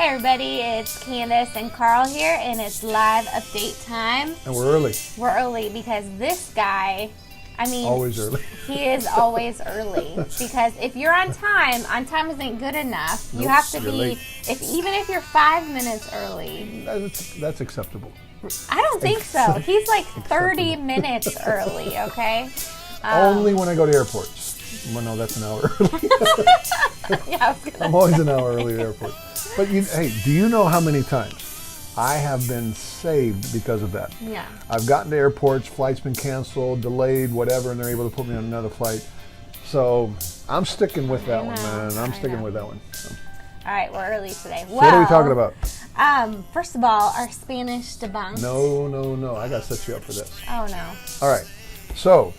Hey everybody, it's Candace and Carl here, and it's live update time. And we're early. We're early because this guy, Always early. he is always early. Because if you're on time isn't good enough. You Nope, have to you're be, late. even if you're 5 minutes early. That's acceptable. I don't think so. He's like 30 minutes early, okay? Only when I go to airports. Well, no, that's an hour early. Yeah, I was gonna I'm always an hour early at the airport. But hey, do you know how many times I have been saved because of that? Yeah. I've gotten to airports, flight's been canceled, delayed, whatever, and they're able to put me on another flight. So I'm sticking with that one, man. I'm sticking with that one. So All right, we're early today. what are we talking about? First of all, our Spanish debunked. No. I got to set you up for this. Oh, no. All right. So,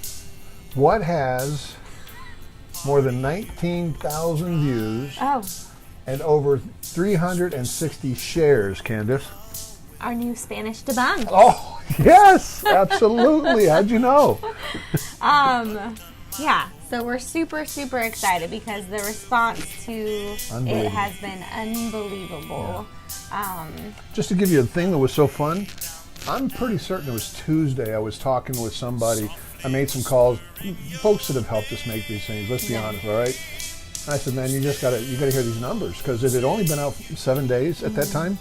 what has more than 19,000 views Oh, and over 360 shares, Candace? our new Spanish debunked. Oh, yes, absolutely. How'd you know? Yeah, so we're super, super excited because the response to it Unbelievable. has been unbelievable. Just to give you a thing that was so fun, I'm pretty certain it was Tuesday. I was talking with somebody. I made some calls, folks that have helped us make these things. Let's be honest, all right? And I said, man, you gotta hear these numbers because it had only been out 7 days at that time,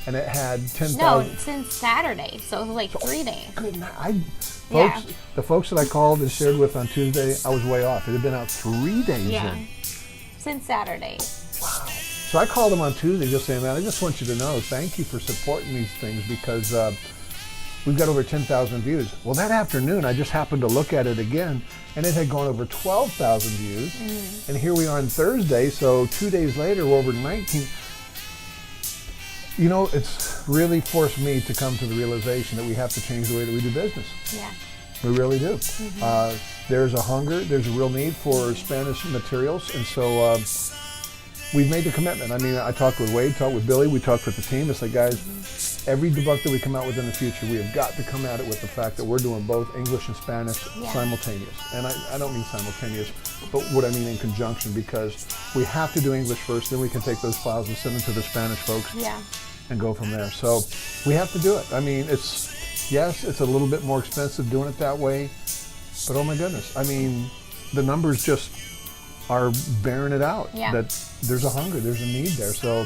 and it had 10,000. No, since Saturday, so it was like 3 days. Good night. Yeah. The folks that I called and shared with on Tuesday, I was way off. It had been out 3 days Yeah, in. since Saturday. Wow. So I called them on Tuesday just saying, man, I just want you to know, thank you for supporting these things because we've got over 10,000 views. Well, that afternoon, I just happened to look at it again, and it had gone over 12,000 views. And here we are on Thursday, so 2 days later, we're over 19. You know, it's really forced me to come to the realization that we have to change the way that we do business. Yeah. We really do. There's a hunger, there's a real need for Spanish materials, and so we've made the commitment. I mean, I talked with Wade, talked with Billy, we talked with the team. It's like, guys, every debunk that we come out with in the future, we have got to come at it with the fact that we're doing both English and Spanish simultaneous. And I don't mean simultaneous, but what I mean in conjunction, because we have to do English first, then we can take those files and send them to the Spanish folks and go from there. So we have to do it. I mean, yes, it's a little bit more expensive doing it that way, but oh my goodness, I mean, the numbers just are bearing it out that there's a hunger, there's a need there. So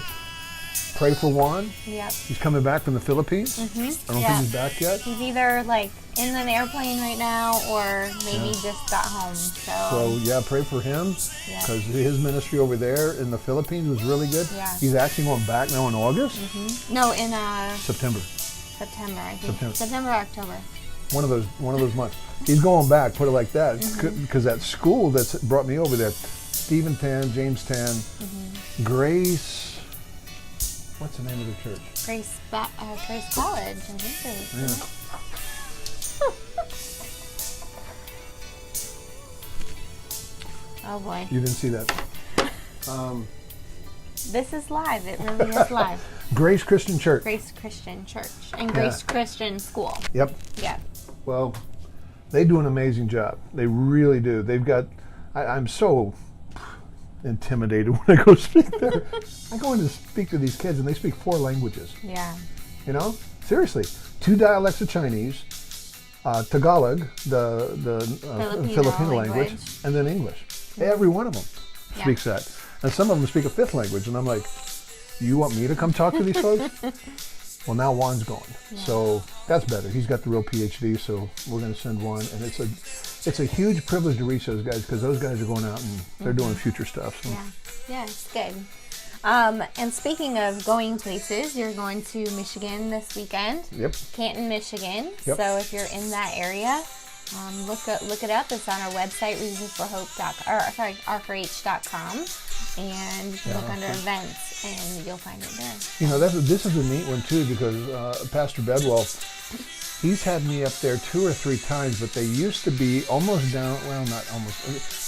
pray for Juan. Yep. He's coming back from the Philippines. I don't think he's back yet. He's either like in an airplane right now or maybe just got home. So yeah, pray for him because his ministry over there in the Philippines was really good. Yeah. He's actually going back now in August? No, in September. September, I think. September or October. One of those months. He's going back, put it like that, because that school that's brought me over there, Stephen Tan, James Tan, Grace, what's the name of the church? Grace College, I think it is. Oh boy. You didn't see that. This is live. It really is live. Grace Christian Church. Grace Christian Church and Grace Christian School. Yep. Yeah. Well, they do an amazing job. They really do. They've got, I'm so intimidated when I go speak there. I go in to speak to these kids and they speak 4 languages. Yeah. You know? Seriously. 2 dialects of Chinese, Tagalog, the Filipino language, and then English. Every one of them speaks that. And some of them speak a 5th language. And I'm like, you want me to come talk to these folks? Well, now Juan's going. So that's better. He's got the real PhD, so we're going to send Juan. And it's a huge privilege to reach those guys because those guys are going out and they're doing future stuff. So. Yeah, it's good. And speaking of going places, you're going to Michigan this weekend. Yep. Canton, Michigan. Yep. So if you're in that area, look it up. It's on our website, r4h.com, and you can look under events, and you'll find it there. You know, this is a neat one too because Pastor Bedwell, he's had me up there 2 or 3 times, but they used to be almost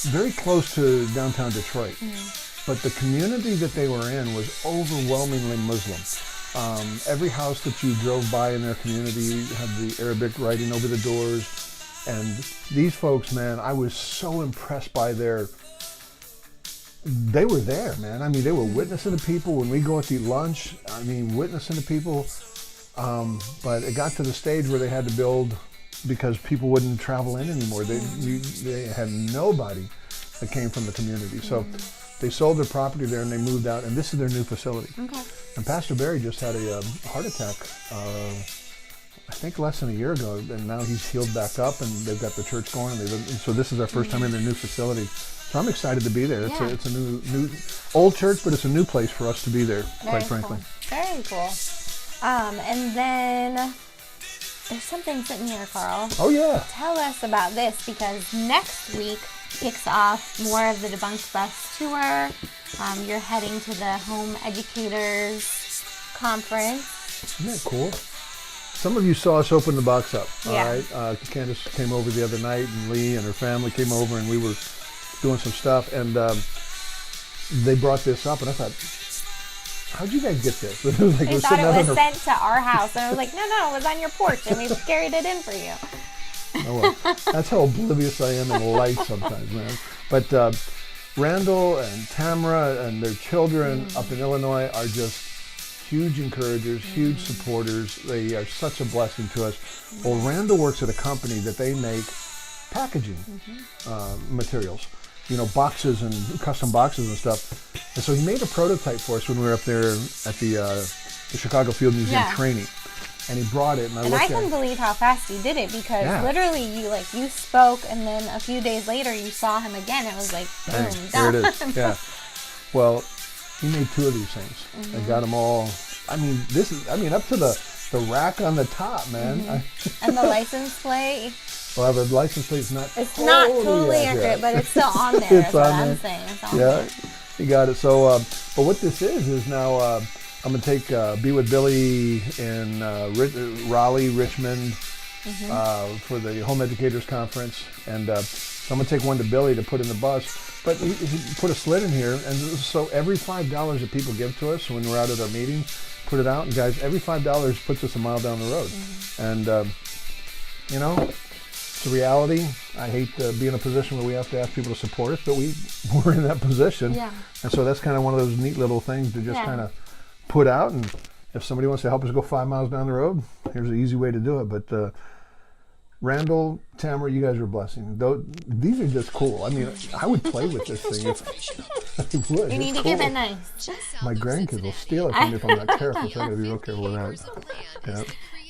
very close to downtown Detroit. But the community that they were in was overwhelmingly Muslim. Every house that you drove by in their community had the Arabic writing over the doors. And these folks, man, I was so impressed by their they were there, man. I mean, they were witnessing to people when we go out to eat lunch. I mean, witnessing to people. But it got to the stage where they had to build because people wouldn't travel in anymore. They had nobody that came from the community. So they sold their property there and they moved out, and this is their new facility. Okay. And Pastor Barry just had a heart attack, I think less than a year ago, and now he's healed back up, and they've got the church going. And so this is our first time in their new facility. So I'm excited to be there. Yeah. It's a new old church, but it's a new place for us to be there, quite frankly. Cool. Very cool. And then there's something sitting here, Carl. Oh, yeah. Tell us about this, because next week kicks off more of the Debunked Bus tour. You're heading to the Home Educators Conference. Isn't that cool? Some of you saw us open the box up, all Yeah. right? Candace came over the other night, and Lee and her family came over, and we were doing some stuff, and they brought this up, and I thought, how'd you guys get this? It was like They we're thought sitting it out was on sent to our house, and I was like, no, it was on your porch, and we carried it in for you. Oh, well, that's how oblivious I am in life sometimes, man. But Randall and Tamara and their children up in Illinois are just huge encouragers, huge supporters. They are such a blessing to us. Well, Randall works at a company that they make packaging materials, boxes and custom boxes and stuff. And so he made a prototype for us when we were up there at the Chicago Field Museum training. And he brought it, and I couldn't believe how fast he did it, because literally you spoke, and then a few days later you saw him again. It was like, boom, there done. it is. Yeah. Well, he made 2 of these things and got them all. I mean, up to the rack on the top, man. And the license plate. Well, the license plate's not. It's not totally accurate, but it's still on there. That's what I'm saying. It's on there. You got it. So, but what this is now. I'm going to take Be With Billy in Raleigh, Richmond for the Home Educators Conference. And so I'm going to take one to Billy to put in the bus. But he put a slit in here. And so every $5 that people give to us when we're out at our meetings, put it out. And guys, every $5 puts us a mile down the road. And, it's a reality. I hate to be in a position where we have to ask people to support us, but we're in that position. Yeah. And so that's kind of one of those neat little things to just kind of put out, and if somebody wants to help us go 5 miles down the road, here's an easy way to do it. But Randall, Tamara, you guys are a blessing. These are just cool. I mean, I would play with this thing if I would. You need to keep it nice. My grandkids will steal it from me if I'm not careful, so I gotta be real careful with that. Yeah.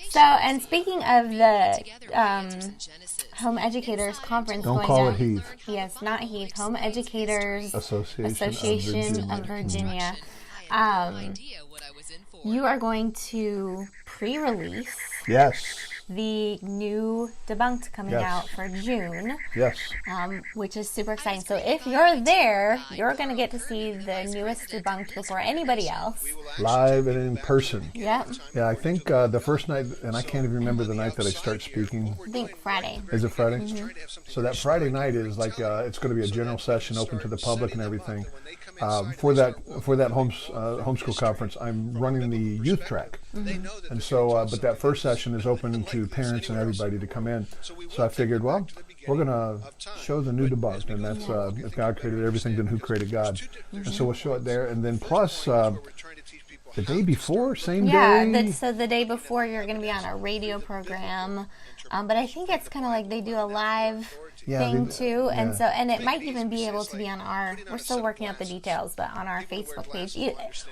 So, and speaking of the Home Educators Conference Don't going call down, it Heath. Yes, not Heath. Home Educators Association of Virginia. You are going to pre-release the new Debunked coming out for June. Yes. Which is super exciting. So if you're there, you're going to get to see the newest Debunked before anybody else. Live and in person. Yep. Yeah, I think the first night, and I can't even remember the night that I start speaking. I think Friday. Is it Friday? So that Friday night is like, it's going to be a general session open to the public and everything. For that homeschool conference, I'm running the youth track. And so, but that first session is open to parents and everybody to come in. So I figured, well, we're going to show the new Debunked, and that's if God created everything, then who created God? And so we'll show it there, and then plus the day before, same day. Yeah, so the day before you're going to be on a radio program, but I think it's kind of like they do a live thing too, and so it might even be able to be on we're still working out the details, but on our Facebook page,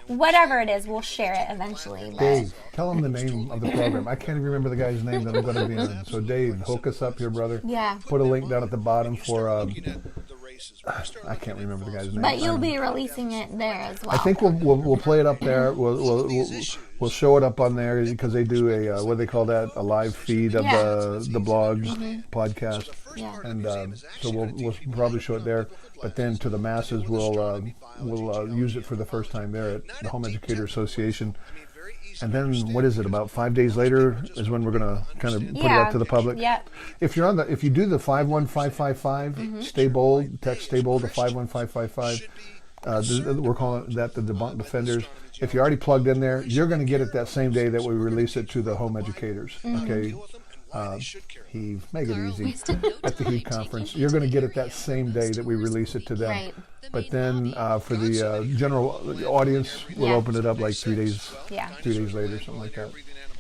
whatever it is, we'll share it eventually. But Dave, tell them the name of the program. I can't even remember the guy's name that I'm going to be on. So Dave, hook us up here, brother. Yeah. Put a link down at the bottom for I can't remember the guy's name. But you'll be releasing it there as well. I think we'll play it up there. We'll show it up on there because they do a what do they call that? A live feed of the blog podcast. Yeah. And so we'll probably show it there. But then to the masses, we'll use it for the first time there at the Home Educator Association. And then what is it? About 5 days later is when we're gonna kind of put it out to the public. Yep. If you do the 51555, stay bold. Text stay bold to 51555. We're calling that the Debunked Defenders. If you're already plugged in there, you're going to get it that same day that we release it to the home educators. Okay. Heave, make it easy, at the Heave conference. You're going to get it that same day that we release it to them. Right. But then for the general audience, we'll open it up like 3 days, Yeah. 3 days later, something like that.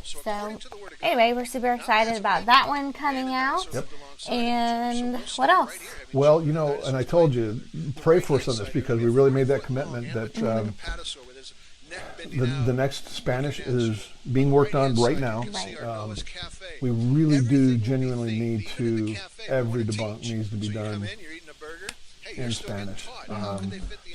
So, anyway, we're super excited about that one coming out. Yep. And what else? Well, you know, and I told you, pray for us on this because we really made that commitment that the next Spanish is being worked on right now. Right. We really do genuinely need to, every debunk needs to be done in Spanish.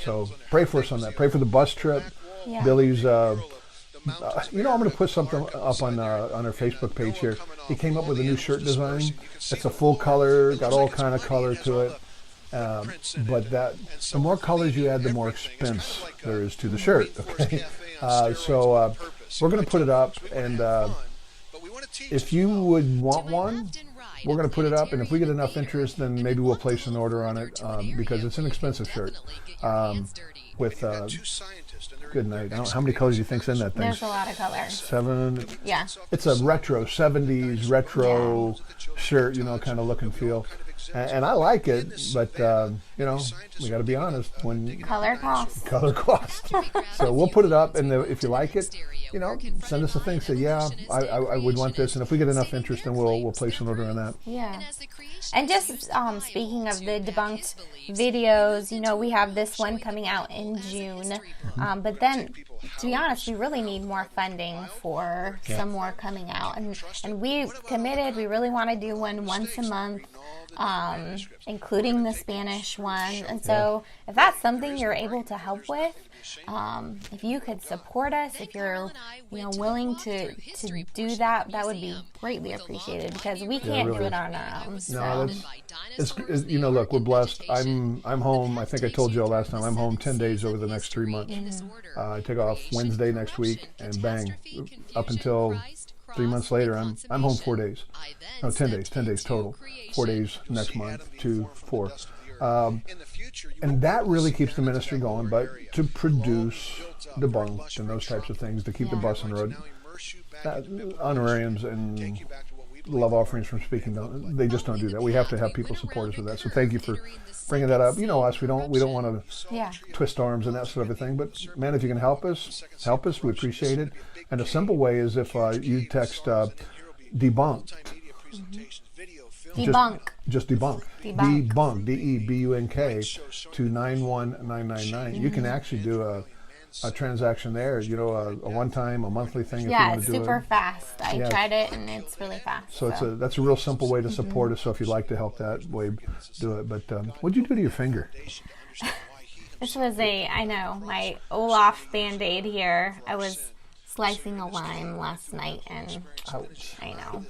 So pray for us on that. Pray for the bus trip. Yeah. Billy's, you know, I'm going to put something up on our Facebook page here. He came up with a new shirt design. It's a full color, got all kind of color to it. But the more colors you add, the more expense there is to the shirt. Okay, so we're going to put it up, and if you would want one, we're going to put it up. And if we get enough interest, then maybe we'll place an order on it because it's an expensive shirt. With good night. I don't know, how many colors do you think's in that thing? There's a lot of colors. 7. Yeah. It's a retro 70s retro shirt, you know, kind of look and feel. And I like it, but you know, we got to be honest. When Color cost. color cost, so we'll put it up, and if you like it, you know, send us a thing. Say, yeah, I would want this, and if we get enough interest, then we'll place an order on that. Yeah. And just speaking of the debunked videos, you know, we have this one coming out in June, but then, to be honest, we really need more funding for some more coming out, and we committed. We really want to do one once a month. Including the Spanish one, and so if that's something you're able to help with, if you could support us, if you're willing to do that, that would be greatly appreciated because we can't really do it on our own. So. No, it's you know, look, we're blessed. I'm home. I think I told Joe last time. I'm home 10 days over the next 3 months. I take off Wednesday next week, and bang, up until 3 months later, I'm home 4 days. No, 10 days total. 4 days next month, 2, 4. And that really keeps the ministry going, but to produce debunked and those types of things, to keep the bus on the road, honorariums and love offerings from speaking, they just don't do that. We have to have people support us with that. So thank you for bringing that up. You know us, we don't want to twist arms and that sort of a thing, but man, if you can help us, we appreciate it. And a simple way is if you text debunked. Debunk. Just debunk. Debunk. D-E-B-U-N-K to 91999. You can actually do a transaction there. You know, a one-time, a monthly thing. If you want it's to do super it. fast. I tried it and it's really fast. So that's a real simple way to support us. So if you'd like to help that way, do it. But what'd you do to your finger? This was my Olaf Band-Aid here. I was slicing a lime last night and Ouch. I know.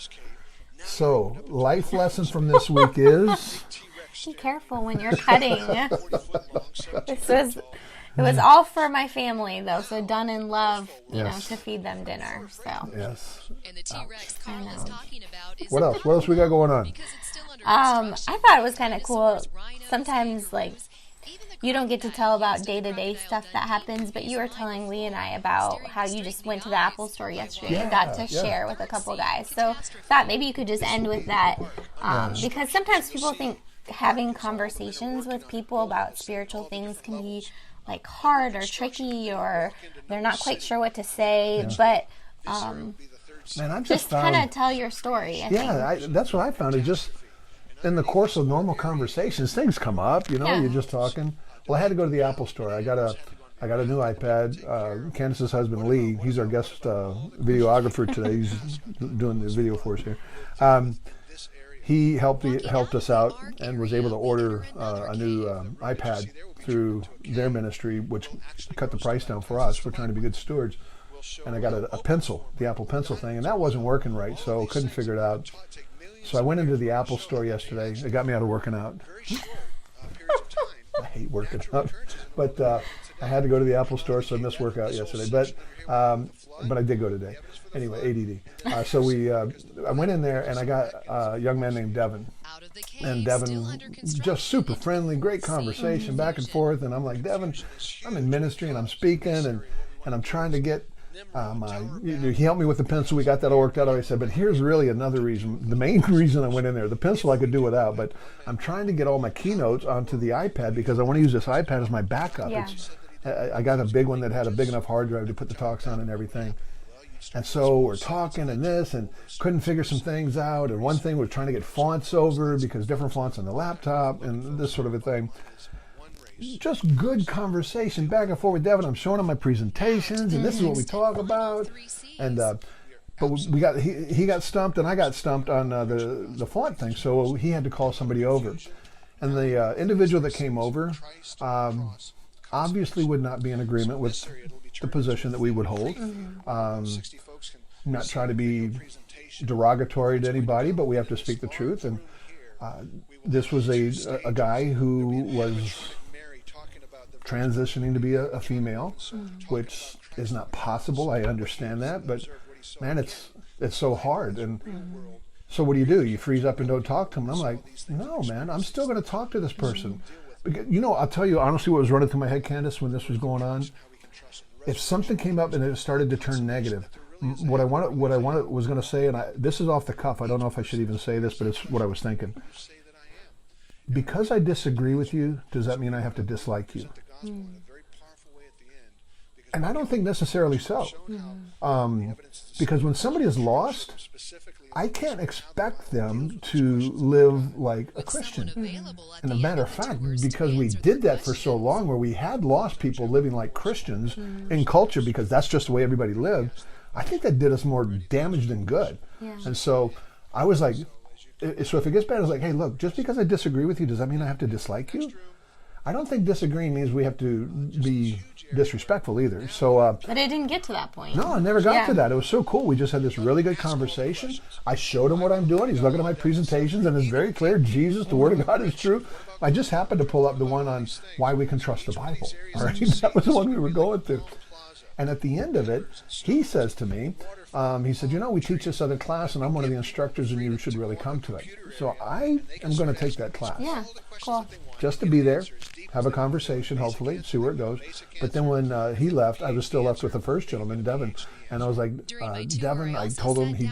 So, life lesson from this week is... Be careful when you're cutting. It was all for my family, though, so done in love, you know, to feed them dinner. So yes. And the T-Rex Carl is talking about is What else? What else we got going on? I thought it was kind of cool. Sometimes, like, you don't get to tell about day-to-day stuff that happens, but you were telling Lee and I about how you just went to the Apple store yesterday and got to share with a couple guys. So thought maybe you could just end with that, because sometimes people think having conversations with people about spiritual things can be like hard or tricky, or they're not quite sure what to say, but Man, I just kind of tell your story. I think. That's what I found. It just, in the course of normal conversations, things come up, you know, you're just talking. Well, I had to go to the Apple store. I got a new iPad. Candace's husband, Lee, he's our guest videographer today. He's doing the video for us here. He helped us out and was able to order a new iPad through their ministry, which cut the price down for us. We're trying to be good stewards. And I got a pencil, the Apple Pencil thing, and that wasn't working right, so couldn't figure it out. So I went into the Apple store yesterday. It got me out of working out. I hate working out, but I had to go to the Apple store, so I missed workout yesterday. But I did go today. Anyway, ADD. So I went in there, and I got a young man named Devin. And Devin, just super friendly, great conversation, back and forth. And I'm like, Devin, I'm in ministry, and I'm speaking, and I'm trying to get he helped me with the pencil. We got that all worked out. I said, but here's really another reason. The main reason I went in there. The pencil I could do without, but I'm trying to get all my keynotes onto the iPad because I want to use this iPad as my backup. Yeah. I got a big one that had a big enough hard drive to put the talks on and everything. And so we're talking and this and couldn't figure some things out. And one thing we're trying to get fonts over because different fonts on the laptop and this sort of a thing. Just good conversation back and forth with Devin. I'm showing him my presentations and this is what we talk about. And but he got stumped and I got stumped on the font thing. So he had to call somebody over. And the individual that came over obviously would not be in agreement with the position that we would hold. Not try to be derogatory to anybody, but we have to speak the truth. And this was a guy who was transitioning to be a female, which is not possible. I understand that, but man, it's so hard. And so what do? You freeze up and don't talk to him. And I'm like, no, man, I'm still going to talk to this person. Because, I'll tell you honestly what was running through my head, Candace, when this was going on. If something came up and it started to turn negative, what I was going to say, and this is off the cuff. I don't know if I should even say this, but it's what I was thinking. Because I disagree with you, does that mean I have to dislike you? And I don't think necessarily so. Because when somebody is lost, I can't expect them to live like a Christian. And a matter of fact, because we did that for so long, where we had lost people living like Christians in culture, because that's just the way everybody lived, I think that did us more damage than good. Yeah. And so I was like, so if it gets bad, I was like, hey, look, just because I disagree with you, does that mean I have to dislike you? I don't think disagreeing means we have to be disrespectful either. So, but it didn't get to that point. No, I never got to that. It was so cool. We just had this really good conversation. I showed him what I'm doing. He's looking at my presentations, and it's very clear. Jesus, the Word of God is true. I just happened to pull up the one on why we can trust the Bible. All right? That was the one we were going through. And at the end of it, he says to me, he said, we teach this other class, and I'm one of the instructors, and you should really come to it. So I am going to take that class. Yeah, cool. Just to be there, have a conversation, hopefully, see where it goes. But then when he left, I was still left with the first gentleman, Devin. And I was like, Devin, I told him he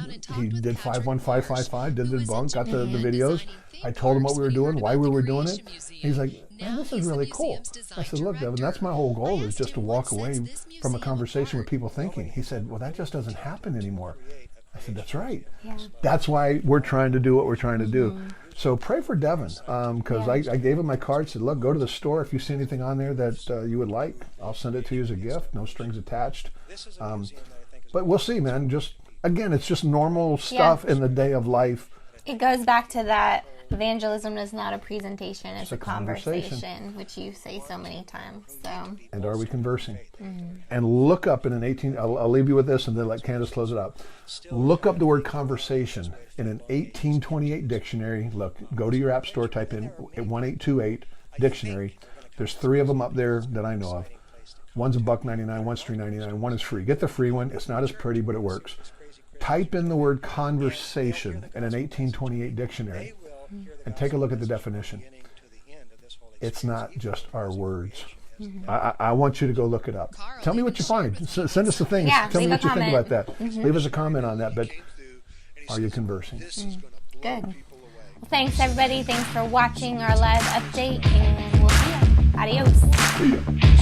did 51555, did the bunk, got the videos. I told him what we were doing, why we were doing it. He's like, man, this is really cool. I said, look, Devin, that's my whole goal, is just to walk away from a conversation with people thinking. He said, well, that just doesn't happen anymore. I said, that's right. Yeah. That's why we're trying to do what we're trying to do. So pray for Devin, because I gave him my card, said, look, go to the store. If you see anything on there that you would like, I'll send it to you as a gift. No strings attached. But we'll see, man. Just, again, it's just normal stuff in the day of life. It goes back to that evangelism is not a presentation, it's a conversation, which you say so many times. So. And are we conversing? And look up in an I'll leave you with this and then let Candace close it up. Look up the word conversation in an 1828 dictionary. Look, go to your app store, type in 1828 dictionary. There's 3 of them up there that I know of. One's $1.99, one's $3.99, one is free. Get the free one. It's not as pretty, but it works. Type in the word conversation in an 1828 dictionary and take a look at the definition. It's not just our words. I want you to go look it up. Tell me what you find. Send us the things. Tell me what you think about that. Leave us a comment on that. But are you conversing? Good. Well, thanks, everybody. Thanks for watching our live update, and we'll see you. Adios. See ya.